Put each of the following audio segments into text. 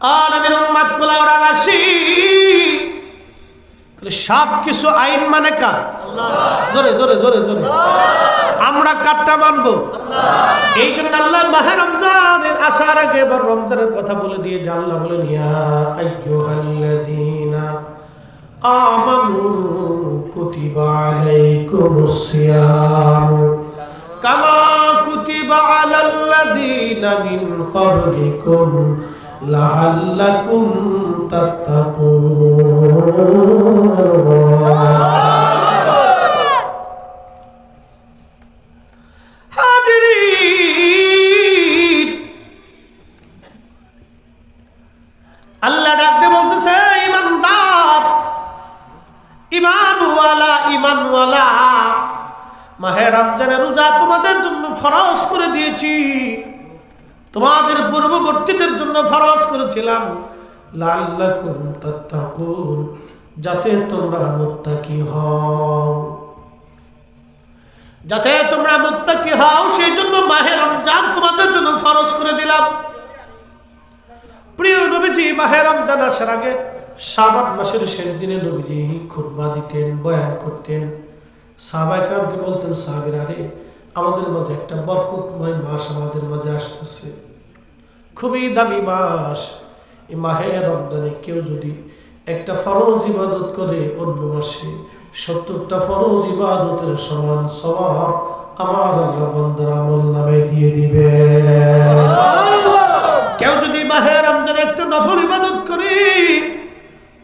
নবীর উম্মত কুলাউড়াবাসী, সব কিছু আইন মানে কার? জোরে জোরে জোরে জোরে। আমরা কারটা মানবো? এই জন্য আল্লাহ মাহে রমজানের আসার আগে এবার রমজানের কথা বলে দিয়ে যে আল্লাহ বলেন, ইয়া আইয়ুহাল্লাযীনা আমানু কুতিবা আলাইকুমুস সিয়াম কামা কুতিবা আলাল্লাযীনা মিন ক্বাবলিকুম লাআল্লাকুম তাত্তাকুন। আল্লাহ ডাকতে বলতেছে, ইমানদার, ইমানওয়ালা, ইমানওয়ালা, মাহে রমজানের রোজা তোমাদের জন্য ফরজ করে দিয়েছি, তোমাদের পূর্ববর্তীদের জন্য ফরজ করেছিলাম, লাআল্লাকুম তাত্তাকুন, যাতে তোমরা মুত্তাকি হও, যাতে তোমরা মুত্তাকি হও, সেই জন্য মাহে রমজান তোমাদের জন্য ফরজ করে দিলাম। প্রিয় নবীজি মাহে রমজান আসার আগে শাবান মাসের শেষ দিনে নবীজি খুতবা দিতেন, বয়ান করতেন। সাহাবায়ে কেরামকে বলতেন, সাহাবীরা রে, আমাদের মাঝে একটা বরকতময় মাস আমাদের মাঝে আসতেছে, খুবই দামি মাস। এই মাহে রমজানে কেউ যদি একটা ফরজ ইবাদত করে, অন্য মাসে ৭০টা ফরজ ইবাদতের সমান সওয়াব আমার আল্লাহ বান্দার আমলনামায় দিয়ে দিবে। কেউ যদি মাহে রমজানে একটা নফল ইবাদত করে,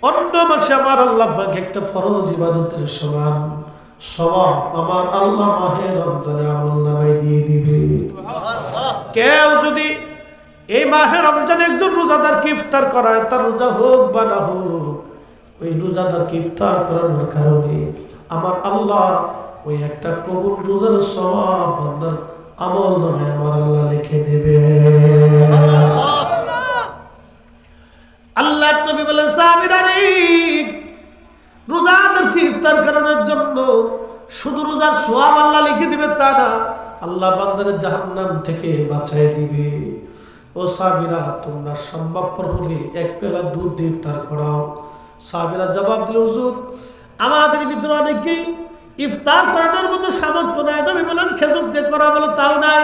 অন্য মাসে আমার আল্লাহ পাক একটা ফরজ ইবাদতের সমান সওয়াব আমার আল্লাহ মাহে রমজানে আমলনামায় দিয়ে দিবে। কেউ যদি এই মাহে রমজানে একজন রোজাদারকে ইফতার করায়, তার রোজা হোক বা না হোক, ওই রোজাদারকে ইফতার করানোর কারণে আমার আল্লাহ ওই একটা কবুল রোজার সওয়াব বান্দার আমলনামায় আমার আল্লাহ লিখে দেবে। আল্লাহ নবী বলেন, সাহাবীরা রে, রোজাদারকে ইফতার করানোর জন্য শুধু রোজার সওয়াব আল্লাহ লিখে দিবে তা না, আল্লাহ বান্দার জাহান্নাম থেকে বাঁচায় দিবে। ও সাহাবীরা, তোমরা সম্ভবপর হলে এক পেলা দুধ দিয়ে ইফতার করাও। সাহাবীরা জবাব দিল, হুজুর, আমাদের ভিতরে অনেকেই ইফতার করানোর মতো সামর্থ্য নাই। নবী বলেন, খেজুর দিয়ে করা, বলে তাও নাই।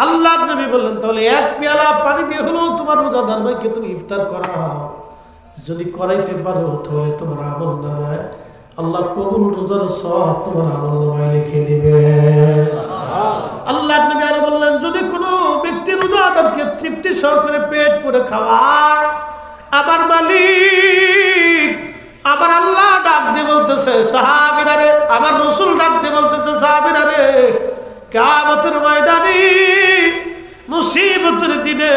আল্লাহ নবী বললেন, তাহলে এক পেয়ালা পানি দিয়ে হলেও তোমার রোজাদার ভাইকে তুমি ইফতার করাও। যদি করাইতে পারো তাহলে তোমার আমলনামায় আল্লাহ কবুল রোজার সওয়াব তোমার আমলনামায় লিখে দিবে। আল্লাহ নবী আরো বললেন, যদি কোনো ব্যক্তি রোজাদারকে তৃপ্তি সহকারে পেট করে খাওয়ায়, আমার মালিক আমার আল্লাহ ডাক দিয়ে বলতেছে, সাহাবীরা রে, আমার রাসূল ডাক দিয়ে বলতেছে, সাহাবীরা রে, কিয়ামতের ময়দানে মুসিবতের দিনে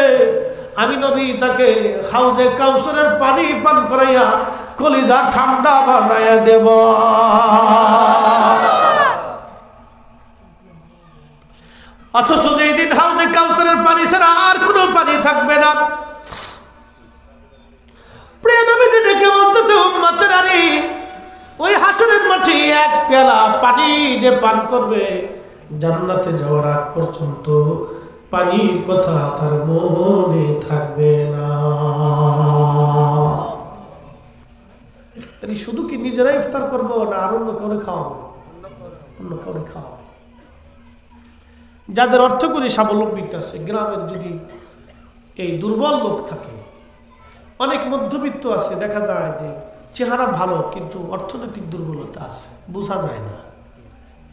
আমি নবী তাকে হাউজে কাউসারের পানি পান করাইয়া কলিজা ঠান্ডা বানাইয়া দেব। অথচ যেই দিন হাউজে কাউসারের পানি ছাড়া আর কোনো পানি থাকবে না, প্রিয় নবীজি ডেকে বলতেছে, উম্মতের আরে, ওই হাসরের মাঠে এক পেয়ালা পানি যে পান করবে, জান্নাতে যাওয়ার আগ পর্যন্ত পানির কথা তার মনে থাকবে না। শুধু কি নিজেরা ইফতার করবো না আর অন্য কাউরে খাওয়াবো? অন্য কাউরে খাওয়াবো। যাদের অর্থ করে স্বাবলম্বিত আছে, গ্রামের যদি এই দুর্বল লোক থাকে, অনেক মধ্যবিত্ত আছে, দেখা যায় যে চেহারা ভালো কিন্তু অর্থনৈতিক দুর্বলতা আছে, বোঝা যায় না।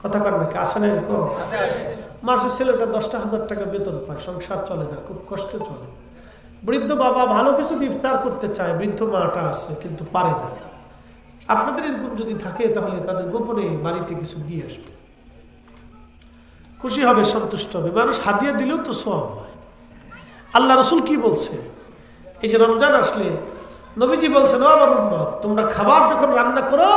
কথা কর নাকি? আসে না এরকম? মাসের ছেলেটা 10,000 টাকা বেতন পায়, সংসার চলে না, খুব কষ্ট চলে। বৃদ্ধ বাবা ভালো কিছু ইফতার করতে চায়, বৃদ্ধ মাটা আছে কিন্তু পারে না। আপনাদের এরকম যদি থাকে তাহলে তাদের গোপনে বাড়িতে কিছু দিয়ে আসবে, খুশি হবে, সন্তুষ্ট হবে। মানুষ হাদিয়া দিলেও তো সওয়াব হয়। আল্লাহ রাসূল কি বলছে? এই যে রমজান আসলে নবীজি বলছেন, ও আমার উম্মত, তোমরা খাবার যখন রান্না করো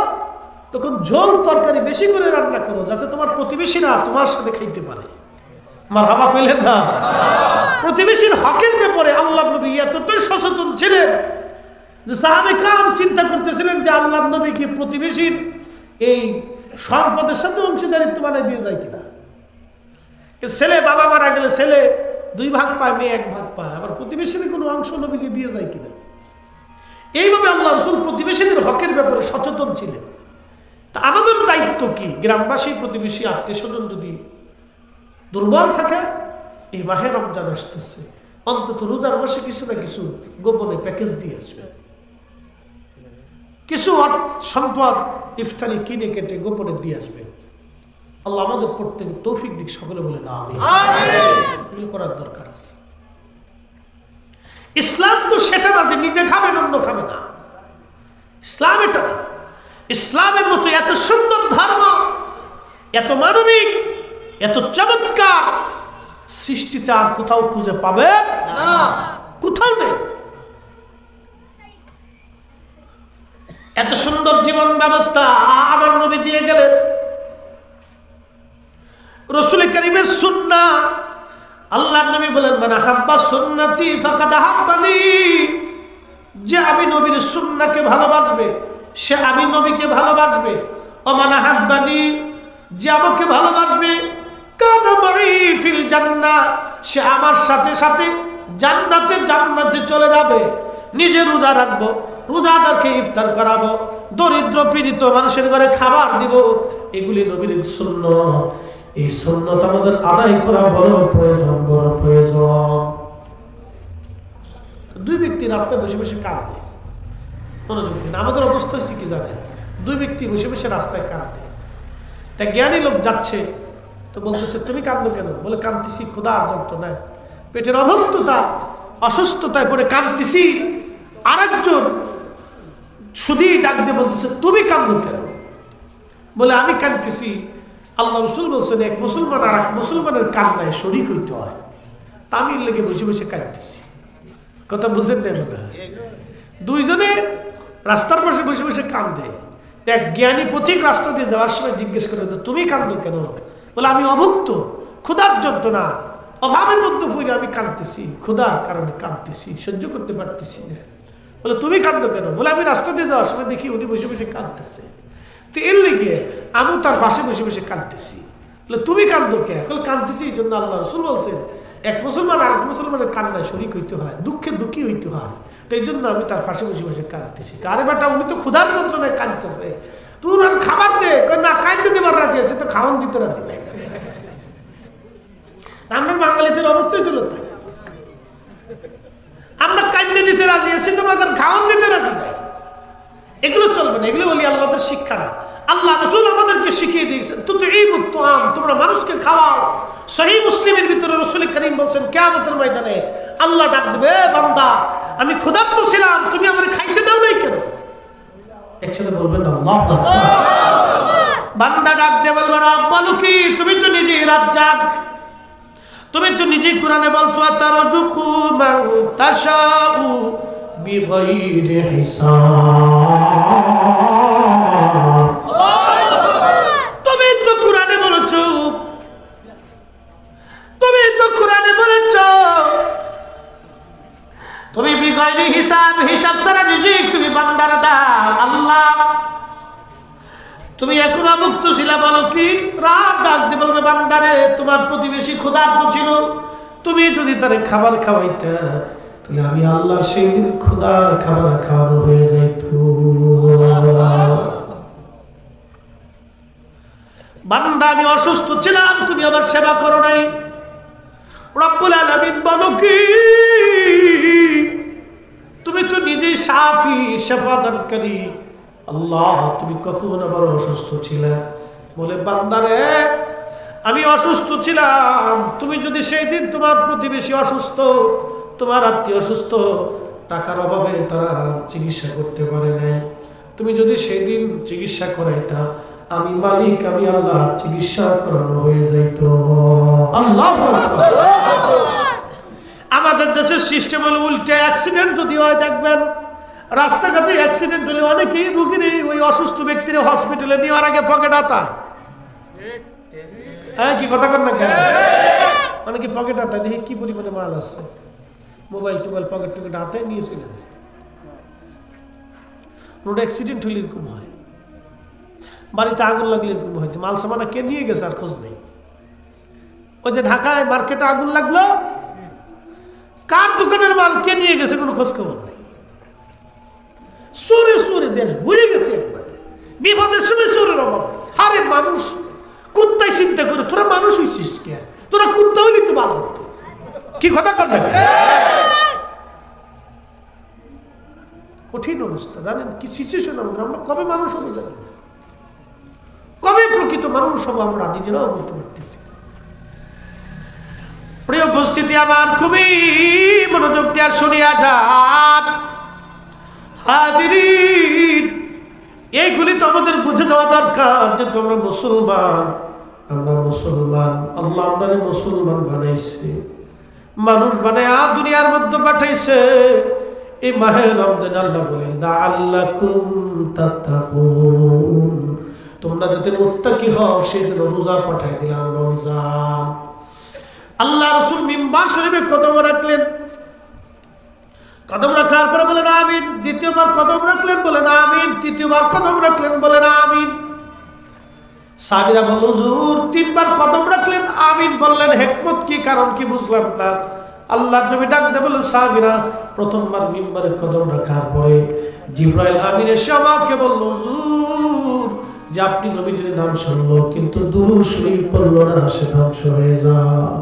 তখন ঝোল তরকারি বেশি করে রান্না করো, যাতে তোমার প্রতিবেশীরা তোমার সাথে খাইতে পারে। মারহাবা কইলেন না? প্রতিবেশীর হকের ব্যাপারে আল্লাহ নবী এতটাই সচেতন ছিলেন যে সাহাবায়ে কেরাম চিন্তা করতেছিলেন যে আল্লাহ নবী কি প্রতিবেশীর এই সম্পদের সাথে অংশীদারিত্ব বানাই দিয়ে যায় কিনা। ছেলে বাবা মারা গেলে ছেলে 2 ভাগ পায়, মেয়ে 1 ভাগ পায়। আবার প্রতিবেশীর কোনো অংশ নবীজি দিয়ে যায় কিনা। এইভাবে আল্লাহ রাসূল প্রতিবেশীদের হকের ব্যাপারে সচেতন ছিলেন। তা আমাদের দায়িত্ব কি? গ্রামবাসী, প্রতিবেশী, আত্মীয়স্বজন যদি দুর্বল থাকে, এই মাহে রমজান আসতেছে, অন্তত রোজার মাসে কিছু না কিছু গোপনে প্যাকেজ দিয়ে আসবে, কিছু সম্পদ ইফতারি কিনে কেটে গোপনে দিয়ে আসবে। আল্লাহ আমাদের প্রত্যেক তৌফিক দিক, সকলে বলে না আমিন। এগুলো করার দরকার আছে। ইসলাম তো সেটা না যে নিজে খাবেন অন্য খাবে না। ইসলাম এটা না। ইসলামের মতো এত সুন্দর ধর্ম, এত মানবিক, এত চমৎকার সৃষ্টিতে আর কোথাও খুঁজে পাবে না, কোথাও নেই। এত সুন্দর জীবন ব্যবস্থা আমার নবী দিয়ে গেলেন। রাসূল কারীমের সুন্নাহ, আল্লাহর নবী বলেন, মান হাব্বা সুন্নতি ফাকাদ হাব্বানি। যে আমি নবীর সুন্নাহকে ভালোবাসবে, সে আমি নবীকে ভালোবাসবে। ও মান হাব্বানি, যে আমাকে ভালোবাসবে, কানা মাই ফিল জান্নাহ, সে আমার সাথে সাথে জান্নাতে চলে যাবে। নিজে রোজা রাখবো, রোজাদারকে ইফতার করাবো, দরিদ্র পীড়িত মানুষের ঘরে খাবার দিব। এগুলি নবীর সুন্নাহ। এই সুন্নাত আমাদের আদায় করা বড় প্রয়োজন, বড় প্রয়োজন। 2 ব্যক্তি রাস্তায় বসে বসে কাঁদে, মনোযোগ দিন। আমাদের অবস্থা হচ্ছে কি জানেন? 2 ব্যক্তি বসে বসে রাস্তায় কাঁদে। তা জ্ঞানী লোক যাচ্ছে, তো বলতেছে, তুমি কাঁদো কেন? বলে, কাঁদতেছি ক্ষুধার যন্ত্রণায়, পেটের অভুক্ততা, অসুস্থতায় পড়ে কাঁদতেছি। আরেকজন শুধু ডাক দিয়ে বলতেছে, তুমি কাঁদো কেন? বলে, আমি কাঁদতেছি, আল্লাহ রাসূল বলছেন, এক মুসলমান আর এক মুসলমানের কান্নায় শরীক হইতে হয়, তা আমি লেগে বসে বসে কাঁদতেছি। কথা বুঝেন না? মনে হয় 2 জনে রাস্তার পাশে বসে বসে কান্দে। এক জ্ঞানী পথিক রাস্তা দিয়ে যাওয়ার সময় জিজ্ঞেস করে, তুমি কান্দো কেন? বলে, আমি অভুক্ত, ক্ষুধার যন্ত্রণা, অভাবের মধ্যে পড়ে আমি কাঁদতেছি, ক্ষুধার কারণে কাঁদতেছি, সহ্য করতে পারতেছি না। বলে, তুমি কাঁদো কেন? বলে, আমি রাস্তা দিয়ে যাওয়ার সময় দেখি উনি বসে বসে কাঁদতেছে, তো এর লেগে আমি তার পাশে বসে বসে কাঁদতেছি। বলে, তুমি কাঁদো কে? বলে, কাঁদতেছি এই জন্য আল্লাহ রাসূল বলছেন, এক মুসলমান আর এক মুসলমানের কান্নায় শরীক হইতে হয়, দুঃখে দুঃখী হইতে হয়, তো এই জন্য আমি তার পাশে বসে বসে কাঁদতেছি। আরে বেটা, উনি তো ক্ষুধার যন্ত্রণায় কাঁদতেছে, তুই ওনার খাবার দে। না, কাঁদতে দেবার রাজি আছে, তো খাওয়ান দিতে রাজি নাই। আমরা বাঙালিদের অবস্থায় ছিল তাই, আমরা কাঁদতে দিতে রাজি আছি, তোমাকে খাওয়ান দিতে রাজি নাই। এগুলো চলবে না, এগুলো বলি আল্লাহদের শিক্ষা না। আল্লাহ রাসূল আমাদেরকে শিখিয়ে দিয়েছেন, তুতঈমুত তুআম, তোমরা মানুষকে খাওয়াও। সহিহ মুসলিমের ভিতরে রাসূল কারীম বলেন, কিয়ামতের ময়দানে আল্লাহ ডাক দেবে, বান্দা আমি ক্ষুধার্ত ছিলাম, তুমি আমাকে খাইতে দাও নাই কেন? একসাথে বলবেন আল্লাহু আকবার। বান্দা ডাক দিয়ে বলবে, রব বলো কি? তুমি তো নিজেই রাজ্জাক, তুমি তো নিজেই কোরআনে বলছো, তারজুকু মান তাশাউ বিগাইরি হিসাব। তুমি তো কোরআনে বলেছো, তুমি তো কোরআনে বলেছো, তুমি বিগাইরি হিসাব, হিসাব ছাড়া রিজিক তুমি বান্দার দাও। আল্লাহ, তুমি এখন মুক্ত ছিলা, বলো কি? রাত ডাক দিয়ে বলবে, বান্দারে তোমার প্রতিবেশী ক্ষুধার্ত ছিল, তুমি যদি তারে খাবার খাওয়াইতে, তাহলে আমি আল্লাহ সেই দিন ক্ষুধার খাবার খাওয়ানো হয়ে যাইত। বান্দা, আমি অসুস্থ ছিলাম, তুমি আমার সেবা করো নাই। রব্বুল আলামিন বলো কি? তুমি তো নিজেই শাফি, শেফাদানকারী। আল্লাহ, তুমি কখন আবার অসুস্থ ছিলে? বলে, বান্দারে আমি অসুস্থ ছিলাম, তুমি যদি সেই দিন তোমার প্রতিবেশী অসুস্থ, তোমার আত্মীয় অসুস্থ, টাকার অভাবে তারা চিকিৎসা করতে পারে নাই, তুমি যদি সেই দিন চিকিৎসা করাইতা, আমি মালিক, আমি আল্লাহ চিকিৎসা করানো হয়ে যাইত। আল্লাহ, আমাদের দেশের সিস্টেম হলো উল্টে। অ্যাক্সিডেন্ট যদি হয়, দেখবেন রাস্তাঘাটে অ্যাক্সিডেন্ট হলে অনেকেই রুগীর ওই অসুস্থ ব্যক্তির হসপিটালে নেওয়ার আগে পকেট হাতায়। হ্যাঁ, কি কথা কর না কেন? অনেকে পকেট হাতায়, দেখি কি পরিমাণে মাল আছে, মোবাইল টোবাইল পকেট টকেট হাতে নিয়ে চলে যায়। রোড অ্যাক্সিডেন্ট হলে এরকম হয়, বাড়িতে আগুন লাগলে এরকম হয়েছে, মাল সামানা কে নিয়ে গেছে আর খোঁজ নেই। ওই যে ঢাকায় মার্কেটে আগুন লাগলো, কার দোকানের মাল কে নিয়ে গেছে কোনো খোঁজ খবর নেই। চোরে চোরে দেশ ভুলে গেছে একবারে। বিপদের সময় চোরের অভাব। আরে মানুষ কুত্তাই চিন্তা করে, তোরা মানুষ হইছিস কে? তোরা কুত্তা হইলি তো ভালো হতো। কি কথা কর না? কঠিন অবস্থা, জানেন কি সিচুয়েশন আমাদের। আমরা কবে মানুষ হবো জানি না, কবে প্রকৃত মানুষ হবো আমরা নিজেরাও বলতে পারতেছি। প্রিয় উপস্থিতি আমার, খুবই মনোযোগ দিয়ে শুনিয়া যান হাজিরিন। এইগুলি তো আমাদের বুঝে যাওয়া দরকার যে তোমরা মুসলমান, আমরা মুসলমান। আল্লাহ আমরা মুসলমান বানাইছে, মানুষ বানায় দুনিয়ার মধ্যে পাঠাইছে। এই মাহে রমজান আল্লাহ বলেন লাআল্লাকুম তাত্তাকুন, তোমরা যাতে মুত্তাকি হও সেই জন্য রোজা পাঠাই দিলাম রমজান। আল্লাহ রাসূল মিম্বার শরীফে কদম রাখলেন, কদম রাখার পরে বলেন আমিন। দ্বিতীয়বার কদম রাখলেন, বলেন আমিন। তৃতীয়বার কদম রাখলেন, বলেন আমিন। সাহাবীরা বলল হুজুর তিনবার কদম রাখলেন, আমিন বললেন, হিকমত কি, কারণ কি বুঝলাম না। আল্লাহর নবী ডাক দিয়ে বললেন সাহাবীরা, প্রথমবার মিম্বারে কদম রাখার পরে জিবরাইল আমিন এসে আমাকে বলল হুজুর যে আপনি নবীজির নাম শুনলো কিন্তু দুরূদ শরীফ পড়লো না, সে ধ্বংস হয়ে যায়।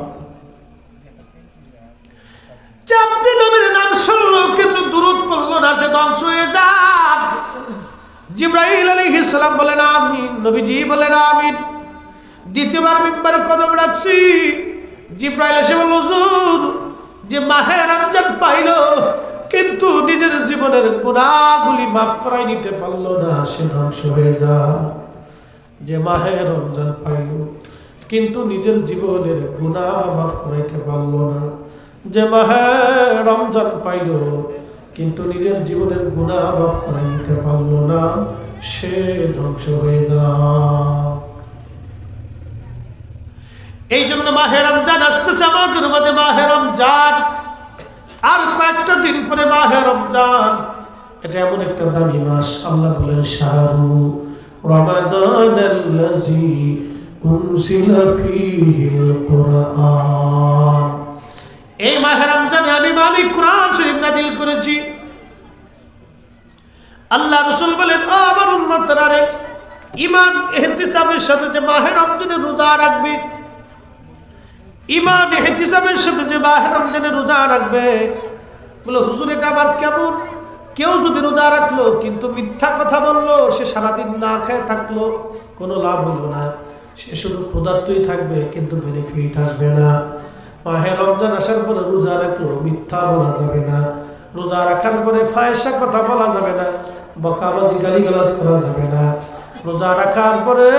যে আপনি নবীর নাম শুনলো কিন্তু দুরূদ পড়লো না, সে ধ্বংস হয়ে যায়। জিবরাইল আলাইহিস সালাম বলেন আমিন, নবীজি বলেন আমিন। দ্বিতীয়বার মিম্বারে কদম রাখছি, জিবরাইল এসে বলল হুজুর যে মাহে রমজান পাইলো কিন্তু নিজের জীবনের গুনাহগুলি মাফ করাই নিতে পারলো না, সে ধ্বংস হয়ে যায়। যে মাহে রমজান পাইলো কিন্তু নিজের জীবনের গুনাহ মাফ করাইতে পারলো না, যে মাহে রমজান পাইলো কিন্তু নিজের জীবনের গুনাহ মাফ করাই নিতে পারলো না, সে ধ্বংস হয়ে যায়। এই জন্য মাহে রমজান আসতেছে আমাদের মাঝে, মাহে রমজান আর কয়েকটা দিন পরে মাহে রমজান। এটা এমন একটা দামি মাস, আল্লাহ বলেন শাহরু রমাদানাল্লাযী উনজিলা ফীহিল কুরআন। এই মাহে রমজানে আমি মালিক কুরআন শরীফ নাযিল করেছি। আল্লাহ রাসূল বলেন ও আমার উম্মতরা রে, ঈমান ইহতিসাবের সাথে যে মাহে রমজানে রোজা রাখবে, ঈমান ইহতিসাবের সাথে যে মাহে রমজানে রোজা রাখবে। বলে হুজুর এটা আবার কেমন? কেউ যদি রোজা রাখলো কিন্তু মিথ্যা কথা বললো, সে সারাদিন না খেয়ে থাকলো, কোনো লাভ হলো না, সে শুধু ক্ষুধার্তই থাকবে কিন্তু বেনিফিট আসবে না। মাহে রমজান আসার পরে রোজা রাখলো, মিথ্যা বলা যাবে না। রোজা রাখার পরে ফায়সা কথা বলা যাবে না, বকাবাজি গালিগালাজ করা যাবে না। রোজা রাখার পরে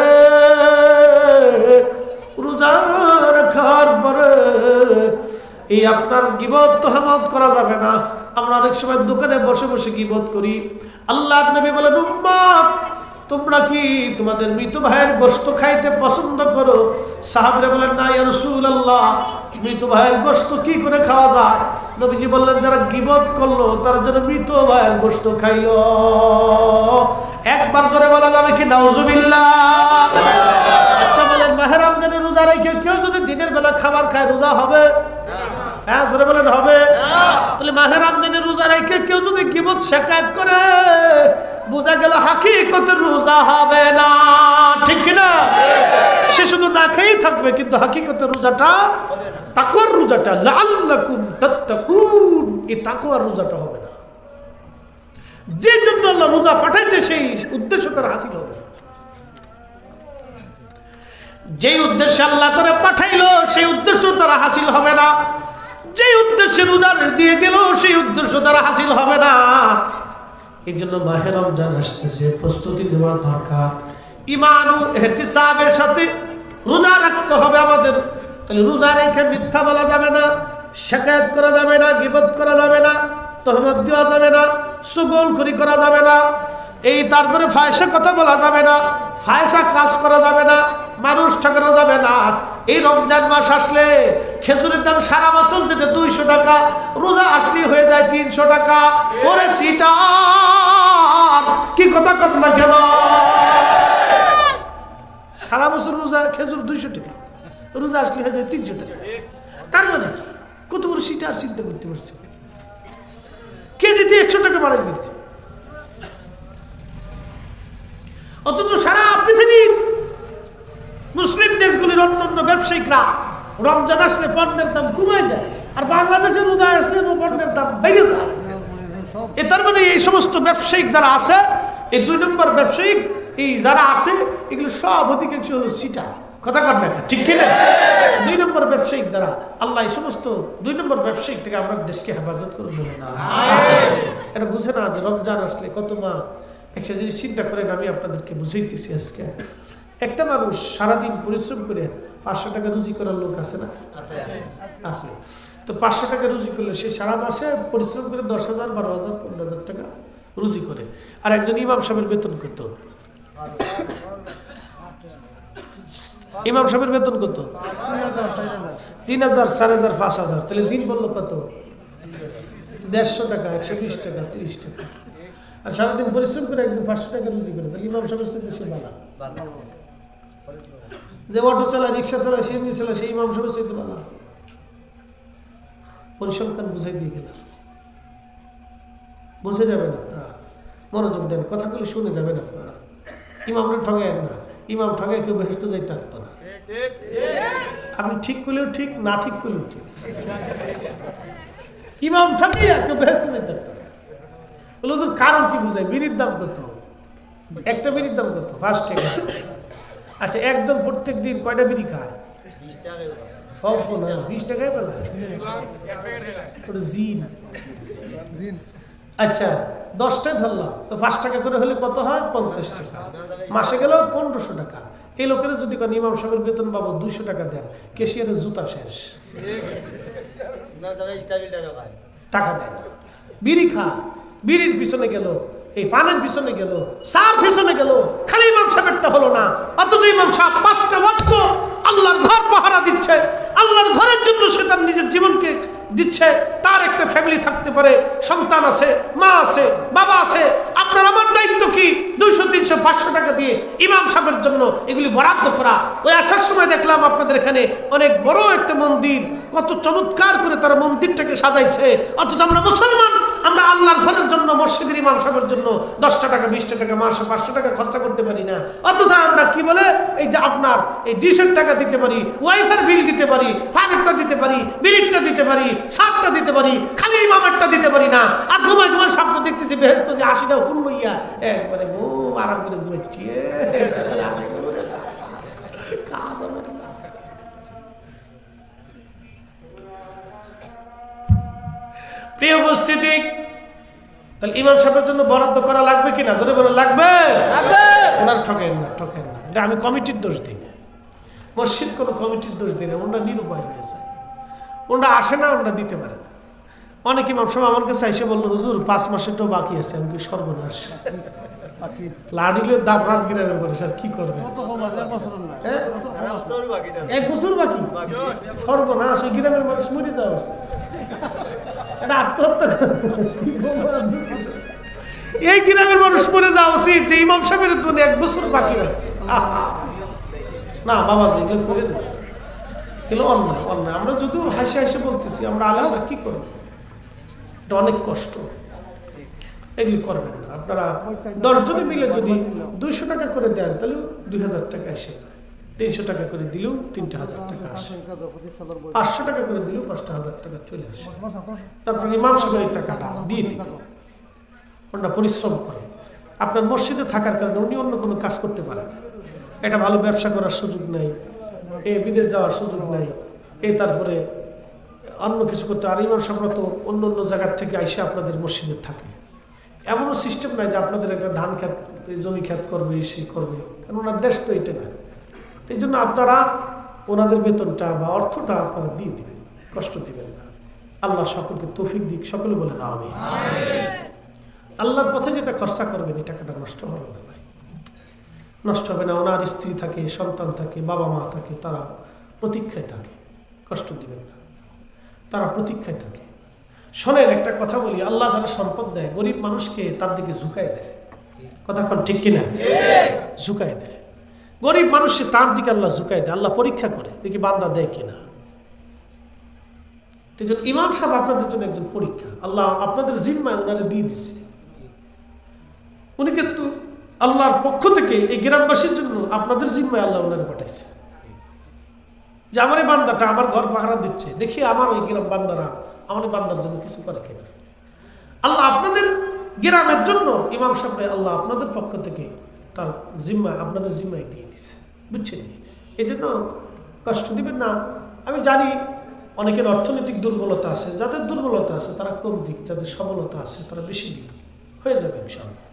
এই আপনার গীবত তোহমত করা যাবে না। আমরা অনেক সময় দোকানে বসে বসে গীবত করি। আল্লাহর নবী বলেন উম্মত তোমরা কি তোমাদের মৃত ভাইয়ের গোশত খাইতে পছন্দ করো? সাহাবীরা বলেন না ইয়া রাসূলুল্লাহ, মৃত ভাইয়ের গোশত কি করে খাওয়া যায়? নবীজি বললেন যারা গীবত করলো তার জন্য মৃত ভাইয়ের গোশত খাইলো। একবার জোরে বলা যাবে কি নাউজুবিল্লাহ? আচ্ছা বলেন মাহে রমজানে রোজা রেখে কেউ যদি দিনের বেলা খাবার খায় রোজা হবে? হ্যাঁ জোরে বলেন হবে। তাহলে মাহে রমজানে রোজা রেখে কেউ যদি গীবত শিকায়ত করে, বোঝা গেল হাকিকতের রোজা হবে না, ঠিক কিনা? সে শুধু না খেয়েই থাকবে কিন্তু হাকিকতের রোজাটা, তাকওয়ার রোজাটা, লাআল্লাকুম তাত্তাকুন, এই তাকওয়ার রোজাটা হবে না। যে জন্য আল্লাহ রোজা পাঠাইছে সেই উদ্দেশ্য তার হাসিল হবে না। যেই উদ্দেশ্যে আল্লাহ তারা পাঠাইলো সেই উদ্দেশ্য তারা হাসিল হবে না। যেই উদ্দেশ্যে রোজা দিয়ে দিল সেই উদ্দেশ্য তারা হাসিল হবে না। এই জন্য মাহে রমজান আসতেছে, প্রস্তুতি নেওয়ার দরকার। ঈমান ও ইহতিসাবের সাথে রোজা রাখতে হবে আমাদের। তাহলে রোজা রেখে মিথ্যা বলা যাবে না, শিকায়ত করা যাবে না, গীবত করা যাবে না, তহমত দেওয়া যাবে না, চুগলখড়ি করা যাবে না, এই তারপরে ফায়সা কথা বলা যাবে না, ফায়সা কাজ করা যাবে না, মানুষ ঠকানো যাবে না। এই রমজান মাস আসলে খেজুরের দাম সারা বছর যেটা 200 টাকা, রোজা আসলে হয়ে যায় 300 টাকা। ওরে সিটার, কি কথা কর না কেন? সারা বছর রোজা খেজুর 200 টাকা, রোজা আসলে হয়ে যায় 300 টাকা। তার মানে কত বড় সিটা আর চিন্তা করতে পারছে কেজিতে 100 টাকা বাড়াই দিচ্ছে। অথচ সারা পৃথিবীর মুসলিম দেশগুলির অন্যান্য ব্যবসায়িকরা রমজান আসলে পণ্যের দাম কমে যায়, আর বাংলাদেশের রোজা আসলে পণ্যের দাম বেড়ে যায়। তার মানে এই সমস্ত ব্যবসায়িক যারা আছে, এই 2 নম্বর ব্যবসায়িক এই যারা আছে, এগুলো সব অধিকাংশ হলো সিটা। কথা কর না, ঠিক কিনা? 2 নম্বর ব্যবসায়িক যারা, আল্লাহ এই সমস্ত 2 নম্বর ব্যবসায়িক থেকে আমরা দেশকে হেফাজত করুন বলে না। এটা বুঝে না যে রমজান আসলে কত মা একটা জিনিস চিন্তা করেন। আমি আপনাদেরকে বুঝাইতেছি আজকে, একটা মানুষ সারাদিন পরিশ্রম করে 500 টাকা রুজি করার লোক আছে না? আছে। তো 500 টাকা রুজি করলে সে সারা মাসে পরিশ্রম করে 10,000, 12,000, 15,000 টাকা রুজি করে। আর একজন ইমাম সাহেবের বেতন কত? ইমাম সাহেবের বেতন কত? 3,000, 4,000, 5,000। তাহলে দিন বললো কত? 150 টাকা, 120 টাকা, 30 টাকা। আর সারাদিন পরিশ্রম করে একদিন 500 টাকা রুজি করে, তাহলে ইমাম সাহেবের সাথে সে বালা। যে অটো চালায়, রিক্সা চালায়, সে এমনি চালায়, সেই ইমাম সাহেবের সাথে বালা। পরিসংখ্যান বুঝাই দিয়ে গেলাম, বুঝে যাবেন আপনারা। মনোযোগ দেন, কথাগুলি শুনে যাবেন আপনারা। ইমামরা ঠগায়েন না, ইমাম ঠগায় কেউ বেহেশতে যাইতে পারত না। আপনি ঠিক করলেও ঠিক, না ঠিক করলেও ঠিক। ইমাম ঠগাইয়া কেউ বেহেশতে যাইতে পারত না। বলে ওদের কারণ কি বুঝায়? বিড়ির দাম কত? একটা বিড়ির দাম কত? 5 টাকা। আচ্ছা, একজন প্রত্যেক দিন কয়টা বিড়ি খায়? 20 টাকায় পেলা। আচ্ছা, 10টায় ধরলাম তো 5 টাকা করে হলে কত হয়? 50 টাকা। মাসে গেল 1500 টাকা। এই লোকেরা যদি কোন ইমাম সাহেবের বেতন পাবো 200 টাকা দেন, কেশিয়ারের জুতা শেষ, টাকা দেয় না। বিড়ি খা, বিড়ির পিছনে গেল, এই পানের পিছনে গেল, সার পিছনে গেল, খালি ইমাম সাহেবেরটা হলো না। অথচ ইমাম সাহেব 5টা ওয়াক্ত আল্লাহর ঘর পাহারা দিচ্ছে, আল্লাহর ঘরের জন্য সে তার নিজের জীবনকে দিচ্ছে। তার একটা ফ্যামিলি থাকতে পারে, সন্তান আছে, মা আছে, বাবা আছে। আপনার আমার দায়িত্ব কি 200, 300, 500 টাকা দিয়ে ইমাম সাহেবের জন্য এগুলি বরাদ্দ করা। ওই আসার সময় দেখলাম আপনাদের এখানে অনেক বড় একটা মন্দির, কত চমৎকার করে তারা মন্দিরটাকে সাজাইছে। অথচ আমরা মুসলমান, আমরা আল্লাহর ঘরের জন্য, মসজিদের ইমাম সাহেবের জন্য 10 টাকা, 20 টাকা, মাসে 500 টাকা খরচা করতে পারি না। অথচ আমরা কি বলে, এই যে আপনার এই ডিশের টাকা দিতে পারি, ওয়াইফাই বিল দিতে পারি, ফানেরটা দিতে পারি, বিলিটটা দিতে পারি, সারটা দিতে পারি, খালি ইমামেরটা দিতে পারি না। আর ঘুমাই ঘুমাই স্বপ্ন দেখতেছি বেহেশত যে 80টা হুল লইয়া একবারে ঘুম আরাম করে ঘুমাচ্ছি। কাজ হবে না। প্রিয় উপস্থিতি, তাহলে ইমাম সাহেবের জন্য বরাদ্দ করা লাগবে কিনা? জোরে বলে লাগবে। ওনার ঠকেন না, ঠকেন না। এটা আমি কমিটির দোষ দিই না, মসজিদ কোনো কমিটির দোষ দিই না। ওনারা নিরুপায় হয়ে যায়, ওনারা আসে না, ওনারা দিতে পারে না। অনেক ইমাম সাহেব আমার কাছে এসে বললো, হুজুর 5 মাসেরটাও বাকি আছে। আমি কি সর্বনাশ, লাড়িলে দাঁত রাত গিরাবের করে স্যার কি করবে? 1 বছর বাকি, সর্বনাশ। ওই গ্রামের মানুষ মরে যাওয়া আছে, এটা আত্মহত্যা। এই গ্রামের মানুষ মরে যাওয়া উচিত যে ইমাম সাহেবের 1 বছর বাকি রাখছে। না বাবা, যেগুলো করেন না, এগুলো অন্যায়, অন্যায়। আমরা যদিও হাসি হাসি বলতেছি, আমরা আলাদা কি করব? এটা অনেক কষ্ট, এগুলি করবেন না আপনারা। 10 জনে মিলে যদি 200 টাকা করে দেন, তাহলে 2000 টাকা এসে যায়। 300 টাকা করে দিলেও 3000 টাকা আসে, 500 টাকা করে দিলেও 5000 টাকা চলে আসে। তারপরে ইমাম সাহেবের টাকাটা দিয়ে দিবেন। ওনারা পরিশ্রম করে, আপনার মসজিদে থাকার কারণে উনি অন্য কোনো কাজ করতে পারেন, এটা ভালো ব্যবসা করার সুযোগ নাই, বিদেশ যাওয়ার সুযোগ নাই, তারপরে অন্য কিছু করতে। আর ইমাম সাহেবরা তো অন্য অন্য জায়গার থেকে আইসা আপনাদের মসজিদে থাকে। এমনও সিস্টেম নাই যে আপনাদের একটা ধান খেত, জমি খেত করবে, সে করবে, কারণ ওনার দেশ তো এটা না। এই জন্য আপনারা ওনাদের বেতনটা বা অর্থটা আপনারা দিয়ে দিবেন, কষ্ট দিবেন না। আল্লাহ সকলকে তৌফিক দিক। সকলে বলে না আমি। আল্লাহর পথে যেটা খরচা করবেন, এই টাকাটা নষ্ট হবে না ভাই, নষ্ট হবে না। ওনার স্ত্রী থাকে, সন্তান থাকে, বাবা মা থাকে, তারা প্রতীক্ষায় থাকে, কষ্ট দিবেন না, তারা প্রতীক্ষায় থাকে। শোনেন, একটা কথা বলি, আল্লাহ যারা সম্পদ দেয়, গরিব মানুষকে তার দিকে ঝুঁকায় দেয়। কথাক্ষণ ঠিক কিনা? ঝুঁকায় দেয়। গরিব মানুষকে তার দিকে আল্লাহ ঝুঁকায় দেয়। আল্লাহ পরীক্ষা করে দেখি বান্দা দেয় কিনা। ইমাম সাহেব আপনাদের জন্য একজন পরীক্ষা। আল্লাহ আপনাদের জিম্মায় ওনারে দিয়ে দিচ্ছে। উনি কিন্তু আল্লাহর পক্ষ থেকে এই গ্রামবাসীর জন্য আপনাদের জিম্মায় আল্লাহ ওনারে পাঠাইছে যে আমার এই বান্দাটা আমার ঘর পাহারা দিচ্ছে, দেখি আমার ওই গ্রাম বান্দারা আমার বান্দার জন্য কিছু করে কিনা। আল্লাহ আপনাদের গ্রামের জন্য ইমাম সাহেব আল্লাহ আপনাদের পক্ষ থেকে তার জিম্মায় আপনাদের জিম্মায় দিয়ে দিচ্ছে, বুঝছেন? এই জন্য কষ্ট দিবেন না। আমি জানি অনেকের অর্থনৈতিক দুর্বলতা আছে, যাদের দুর্বলতা আছে তারা কম দিক, যাদের সবলতা আছে তারা বেশি দিক, হয়ে যাবে ইনশাআল্লাহ।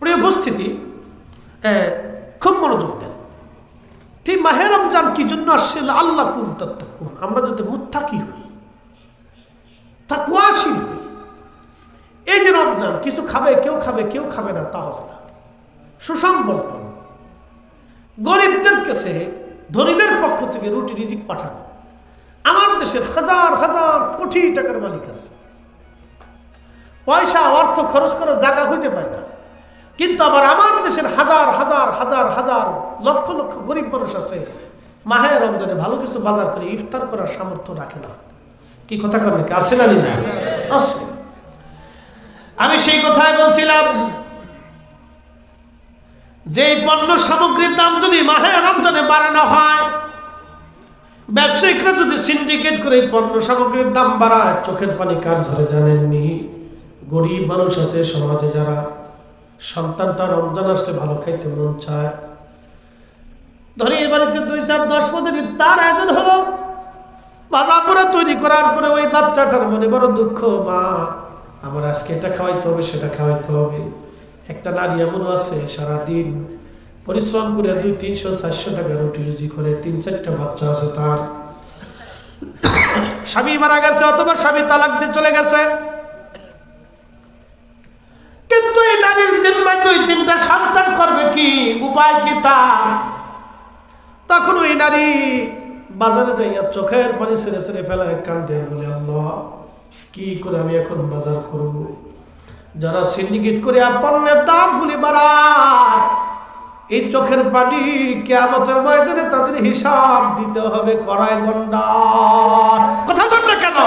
প্রিয় উপস্থিতি, খুব মনোযোগ দেন। এই মাহে রমজান কি জন্য আসছে? আল্লাহ কুন তাত্তাকুন, আমরা যাতে মুত্তাকি হই, তাকওয়াশীল হই। এই যে রমজান, কিছু খাবে কেউ খাবে কেউ খাবে না তা হবে না। সুষম বন্টন, গরিবদের কাছে ধনীদের পক্ষ থেকে রুটি রিজিক পাঠানো। আমার দেশের হাজার হাজার কোটি টাকার মালিক আছে, পয়সা অর্থ খরচ করার জায়গা হইতে পায় না, কিন্তু আবার আমার দেশের হাজার হাজার হাজার হাজার লক্ষ লক্ষ গরিব মানুষ আছে মাহে রমজানে ভালো কিছু বাজার করে ইফতার করার সামর্থ্য রাখে না। কি কথা কর নাকি? আছে না? না আছে। আমি সেই কথাই বলছিলাম যে পণ্য সামগ্রীর দাম যদি মাহে রমজানে বাড়ানো হয়, ব্যবসায়িকরা যদি সিন্ডিকেট করে পণ্য সামগ্রীর দাম বাড়ায়, চোখের পানি কার ঝরে জানেননি? গরিব মানুষ আছে সমাজে যারা সন্তানটা রমজান আসলে ভালো খাইতে মন চায়, ধনীর বাড়িতে 2-4-10 পদের ইফতার আয়োজন হলো, বাজার পুরো তৈরি করার পরে ওই বাচ্চাটার মনে বড় দুঃখ, মা আমার আজকে এটা খাওয়াইতে হবে সেটা খাওয়াইতে হবে। একটা নারী এমনও আছে সারাদিন পরিশ্রম করে 200-300-400 টাকা রুটি রুজি করে, 3-4টা বাচ্চা আছে তার, স্বামী মারা গেছে অথবা স্বামী তালাক দিয়ে চলে গেছে, কিন্তু এই নারীর জিম্মায় 2-3টা সন্তান করবে কি? উপায় কি তার? তখন ওই নারী বাজারে যাইয়া চোখের পানি ছেড়ে ছেড়ে ফেলায়, কান্দে, বলে আল্লাহ কি করে আমি এখন বাজার করব? যারা সিন্ডিকেট করে পণ্যের দাম গুলি বাড়ায়, এই চোখের পানি কিয়ামতের ময়দানে তাদের হিসাব দিতে হবে কড়াই গন্ডা। কথা বল না কেন?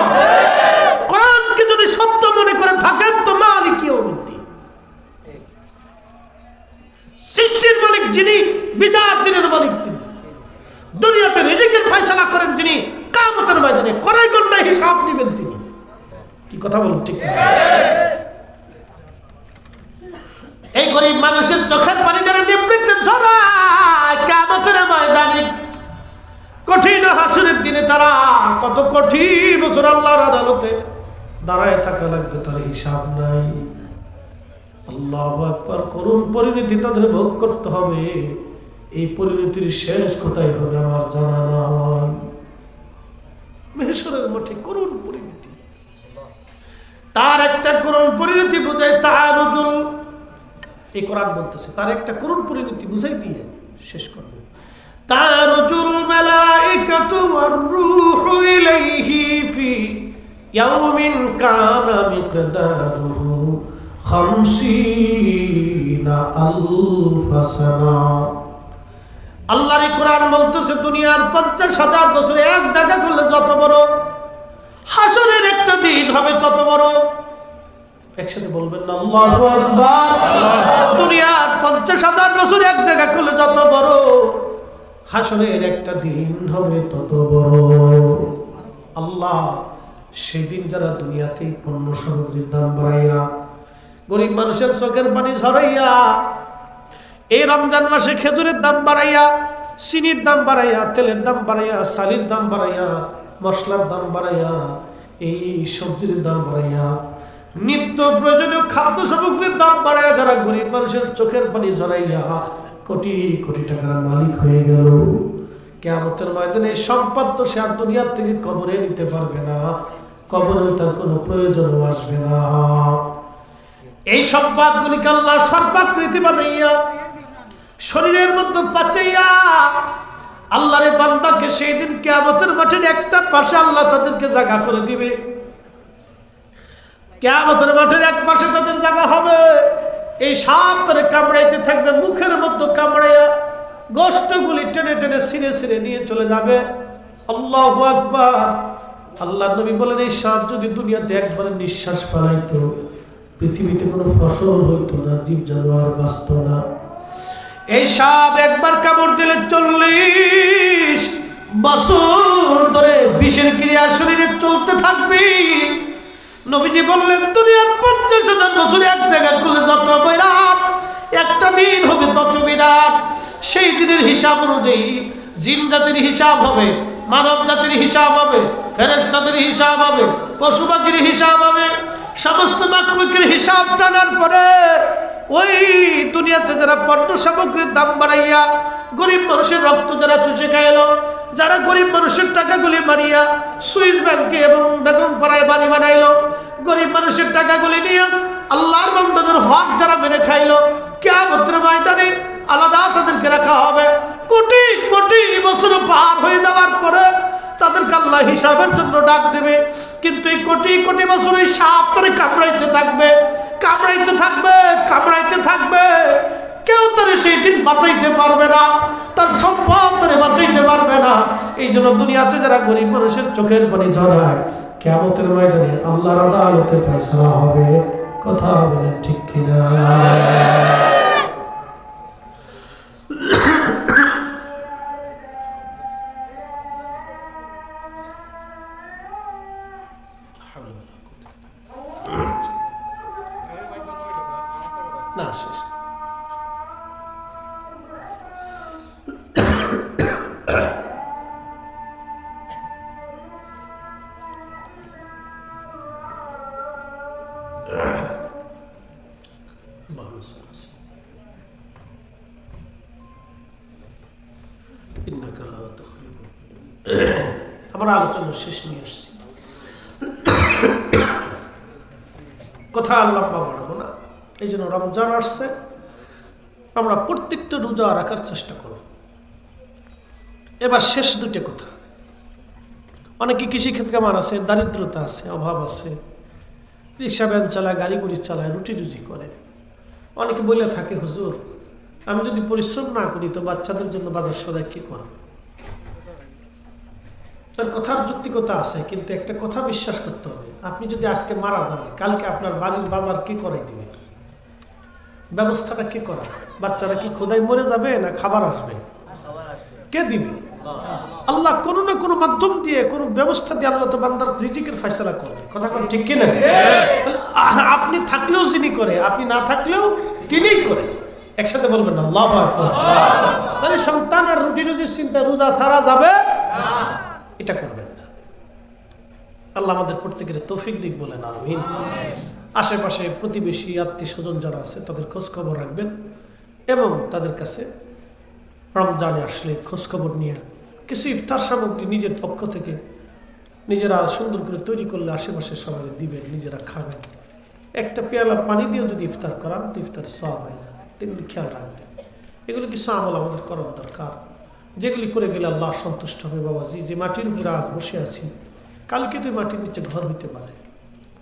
কোরআনকে যদি সত্য মনে করে থাকেন তো মালিক ইয়াউমিদ্দিন, সৃষ্টির মালিক যিনি, বিচার দিনের মালিক তিনি, দুনিয়াতে রিজিকের ফয়সালা করেন যিনি, কিয়ামতের ময়দানে কড়াই গন্ডায় হিসাব নেবেন তিনি। কি কথা বলুন, ঠিক না? এই গরিব মানুষের চোখের পানি যারা নিবৃত্তে ঝরায় কিয়ামতের ময়দানে কঠিন হাসরের দিনে তারা কত কঠিন বছর আল্লাহর আদালতে দাঁড়ায় থাকা লাগবে, তার হিসাব নাই। আল্লাহু আকবার। করুণ পরিণতি তাদের ভোগ করতে হবে। এই পরিণতির শেষ কোথায় হবে আমার জানা নাই। মেহশরের মাঠে করুণ পরিণতি, তার একটা করুণ পরিণতি বোঝায় তারুজুল, এই কোরআন বলতেছে তার একটা করুণ পরিণতি বুঝাই দিয়ে শেষ করব। তারুজুল মালাইকাতু ওয়ার রূহু ইলাইহি ফি ইয়াউমিন কানা মিকদারুহু 50 আলফ সানা। আল্লাহর কোরআন বলতেছে দুনিয়ার 50,000 বছরে এক ডাকা করলে যত বড়, হাসরের একটা দিন হবে তত বড়। একসাথে বলবেন না আল্লাহু আকবার। দুনিয়ার 50,000 বছর এক জায়গা করলে যত বড়, হাসরের একটা দিন হবে তত বড়। আল্লাহ সেদিন যারা দুনিয়াতেই পণ্য সামগ্রীর দাম বাড়াইয়া, গরিব মানুষের চোখের পানি ঝরাইয়া, এই রমজান মাসে খেজুরের দাম বাড়াইয়া, চিনির দাম বাড়াইয়া, তেলের দাম বাড়াইয়া, চালের দাম বাড়াইয়া, মশলার দাম বাড়াইয়া, এই সবজির দাম বাড়াইয়া, নিত্য প্রয়োজনীয় খাদ্য সামগ্রীর দাম বাড়াইয়া যারা গরিব মানুষের চোখের পানি ঝরাইয়া কোটি কোটি টাকার মালিক হয়ে গেল, কিয়ামতের ময়দানে এই সম্পদ তো সে আর দুনিয়ার থেকে কবরে নিতে পারবে না, কবরেও তার কোনো প্রয়োজনও আসবে না। এই সম্পদগুলিকে আল্লাহ সর্বাকৃতি বানাইয়া শরীরের মধ্যে পাচাইয়া আল্লাহর বান্দাকে সেই দিন কিয়ামতের মাঠের একটা পাশে আল্লাহ তাদেরকে জায়গা করে দিবে। কিয়ামতের মাঠের এক পাশে তাদের জায়গা হবে, এই সাপ তারে কামড়াইতে থাকবে, মুখের মধ্যে কামড়াইয়া গোশতগুলি টেনে টেনে ছিঁড়ে ছিঁড়ে নিয়ে চলে যাবে। আল্লাহু আকবার। আল্লাহ নবী বলেন এই সাপ যদি দুনিয়াতে একবার নিঃশ্বাস ফেলাইতো পৃথিবীতে কোনো ফসল হইতো না, জীব জানোয়ার বাঁচত না। এই সাপ একবার কামড় দিলে 40 বছর ধরে বিষের ক্রিয়া শরীরে চলতে থাকবে। নবীজি বললেন দুনিয়ার 50,000 বছর এক জায়গায় করলে যত বিরাট, একটা দিন হবে তত বিরাট। সেই দিনের হিসাব অনুযায়ী জিন জাতির হিসাব হবে, মানব জাতির হিসাব হবে, ফেরেশতাদের হিসাব হবে, পশু পাখির হিসাব হবে। সমস্ত মাখলুকের হিসাব টানার পরে ওই দুনিয়াতে যারা পণ্য সামগ্রীর দাম বাড়াইয়া গরিব মানুষের রক্ত যারা চুষে খাইল, যারা গরিব মানুষের টাকাগুলি মারিয়া সুইস ব্যাংকে এবং বেগম পাড়ায় বাড়ি বানাইলো, গরিব মানুষের টাকাগুলি নিয়ে আল্লাহর বান্দাদের হক যারা মেরে খাইলো, কিয়ামতের ময়দানে আলাদা তাদেরকে রাখা হবে। কোটি কোটি বছর পার হয়ে যাওয়ার পরে তাদেরকে আল্লাহ হিসাবের জন্য ডাক দেবে। কিন্তু এই কোটি কোটি বছর এই সাপ তারে কামড়াইতে থাকবে, কামড়াইতে থাকবে, কামড়াইতে থাকবে। কেউ তারে সেই দিন বাঁচাইতে পারবে না, তার সম্পদ তারে বাঁচাইতে পারবে না। এই জন্য দুনিয়াতে যারা গরিব মানুষের চোখের পানি ঝরায়, কিয়ামতের ময়দানে আল্লাহর আদালতে ফয়সালা হবে। কথা বলেন ঠিক কিনা? না শেষ আমরা আলোচনা শেষ নিয়ে আসছি। কথা আল্লাহ বাড়াবো না, এই জন্য রমজান আসছে, আমরা প্রত্যেকটা রোজা রাখার চেষ্টা করব। এবার শেষ দুটো কথা। অনেকে কৃষিক্ষেত্রে কামান আছে, দারিদ্রতা আছে, অভাব আছে, রিক্সা ভ্যান চালায়, গাড়ি গুড়ি চালায়, রুটি রুজি করে। অনেকে বলে থাকে হুজুর আমি যদি পরিশ্রম না করি তো বাচ্চাদের জন্য বাজার সদাই কি করবে? তার কথার যৌক্তিকতা আছে, কিন্তু একটা কথা বিশ্বাস করতে হবে, আপনি যদি আজকে মারা যান, কালকে আপনার বাড়ির বাজার কে করাই দিবে? ব্যবস্থাটা কে করা? বাচ্চারা কি খোদাই মরে যাবে না খাবার আসবে? কে দিবে? আল্লাহ কোনো না কোনো মাধ্যম দিয়ে, কোনো ব্যবস্থা দিয়ে আল্লাহ তো বান্দার রিজিকের ফয়সালা করবে। কথা কোন ঠিক কিনা? আপনি থাকলেও যিনি করে, আপনি না থাকলেও তিনিই করে। একসাথে বলবেন না আল্লাহু আকবার। তাহলে সন্তান আর রুটি রুজির চিন্তা রোজা ছাড়া যাবে না, এটা করবেন না। আল্লাহ আমাদের প্রত্যেকের তৌফিক দিক বলেন আমিন। আশেপাশে প্রতিবেশী আত্মীয় স্বজন যারা আছে তাদের খোঁজ খবর রাখবেন এবং তাদের কাছে রমজানে আসলে খোঁজ খবর নিয়ে কিছু ইফতার সামগ্রী নিজের পক্ষ থেকে নিজেরা সুন্দর করে তৈরি করলে আশেপাশে সবাই দিবেন, নিজেরা খাবেন। একটা পেয়ালা পানি দিয়েও যদি ইফতার করান তো ইফতার সওয়াব হয়ে যাবে। এগুলি খেয়াল রাখবেন। এগুলো কিছু আমল আমাদের করার দরকার, যেগুলি করে গেলে আল্লাহ সন্তুষ্ট হবে। বাবাজি, যে মাটির উপরে আজ বসে আছি, কালকে তো মাটির নিচে ঘর হইতে পারে,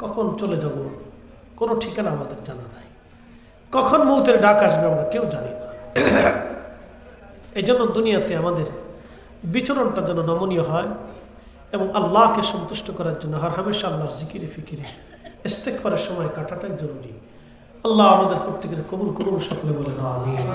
কখন চলে যাব কোনো ঠিকানা আমাদের জানা নাই, কখন মৌতের ডাক আসবে আমরা কেউ জানি না। এই জন্য দুনিয়াতে আমাদের বিচরণটা যেন নমনীয় হয় এবং আল্লাহকে সন্তুষ্ট করার জন্য হর হামেশা আল্লাহর জিকিরে ফিকিরে ইস্তেগফারের সময় কাটাটাই জরুরি। আল্লাহ আমাদের প্রত্যেকের কবুল করুন, সকলে বলেন আমিন।